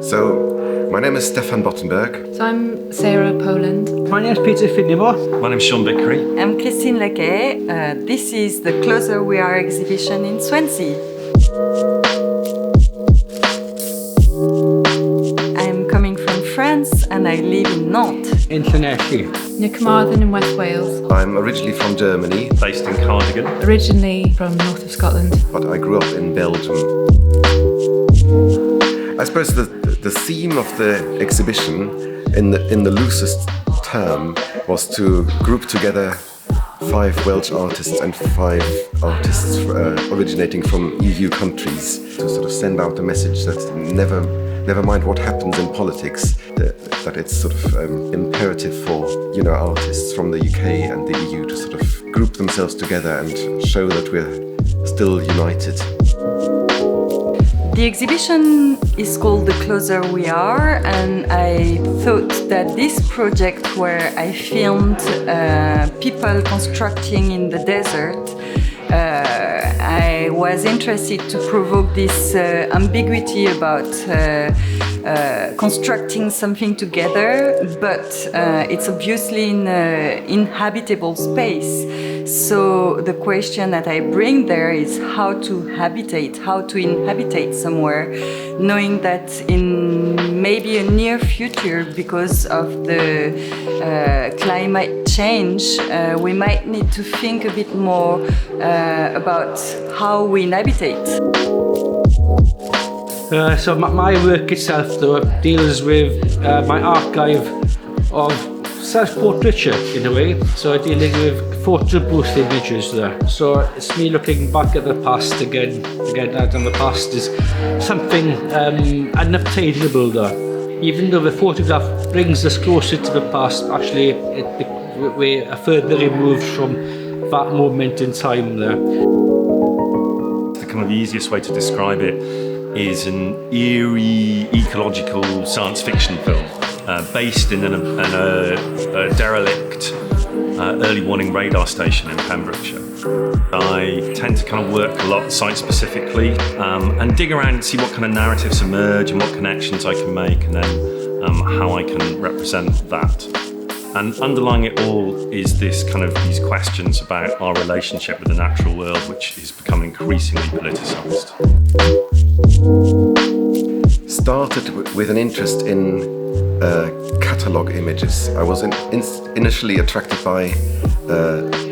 So, my name is Stefan Bottenberg. So I'm Sarah, Poland. My name is Peter Finnemore. My name is Vicary. I'm Christine Laquet. This is the Closer We Are exhibition in Swansea. I'm coming from France and I live in Nantes. Internationally. Near Carmarthen in West Wales. I'm originally from Germany, Based in Cardigan. Originally from north of Scotland. but I grew up in Belgium. I suppose the theme of the exhibition, in the loosest term, was to group together 5 Welsh artists and 5 artists originating from EU countries to sort of send out a message that never mind what happens in politics, that it's sort of imperative for artists from the UK and the EU to sort of group themselves together and show that we're still united. The exhibition is called The Closer We Are, and I thought that this project where I filmed people constructing in the desert, I was interested to provoke this ambiguity about constructing something together, but it's obviously in an inhabitable space. So the question that I bring there is how to inhabitate somewhere, knowing that in maybe a near future, because of the climate change, we might need to think a bit more about how we inhabitate. So my work itself, though, deals with my archive of self-portraiture in a way. So dealing with photo booth images there. So it's me looking back at the past again, and the past is something unobtainable there. Even though the photograph brings us closer to the past, actually we're further removed from that moment in time there. The kind of easiest way to describe it is an eerie ecological science fiction film based in a derelict early warning radar station in Pembrokeshire. I tend to kind of work a lot site-specifically and dig around and see what kind of narratives emerge and what connections I can make, and then how I can represent that. And underlying it all is these questions about our relationship with the natural world, which is becoming increasingly politicised. Started with an interest in catalogue images. I was initially attracted by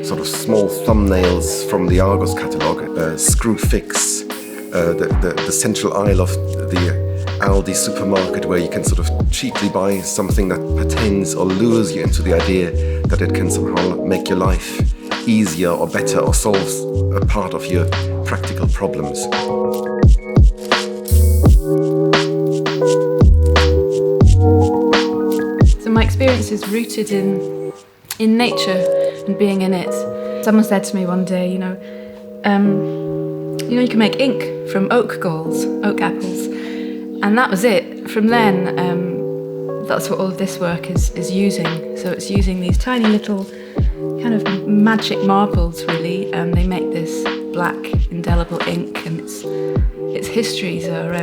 sort of small thumbnails from the Argos catalogue, Screw Fix, the central aisle of the Aldi supermarket, where you can sort of cheaply buy something that pertains or lures you into the idea that it can somehow make your life easier or better or solves a part of your practical problems. So my experience is rooted in nature and being in it. Someone said to me one day, you can make ink from oak galls, oak apples. And that was it. From then, that's what all of this work is using. So it's using these tiny little kind of magic marbles, really. They make this black, indelible ink, and its histories are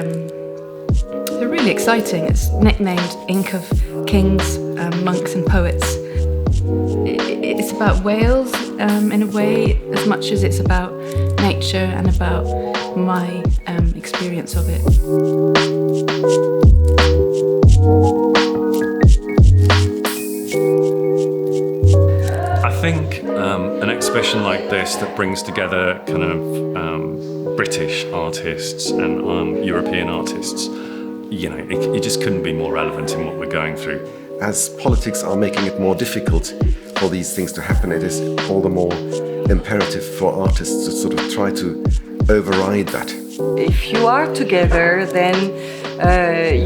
they're really exciting. It's nicknamed Ink of Kings, Monks and Poets. It's about Wales in a way, as much as it's about nature and about my experience of it. I think an exhibition like this that brings together kind of British artists and European artists, it just couldn't be more relevant in what we're going through. As politics are making it more difficult for these things to happen, it is all the more imperative for artists to sort of try to override that. If you are together, then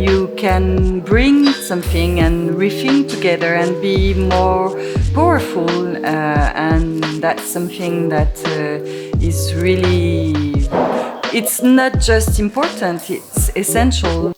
you can bring something and rethink together and be more powerful, and that's something that is really, it's not just important, it's essential.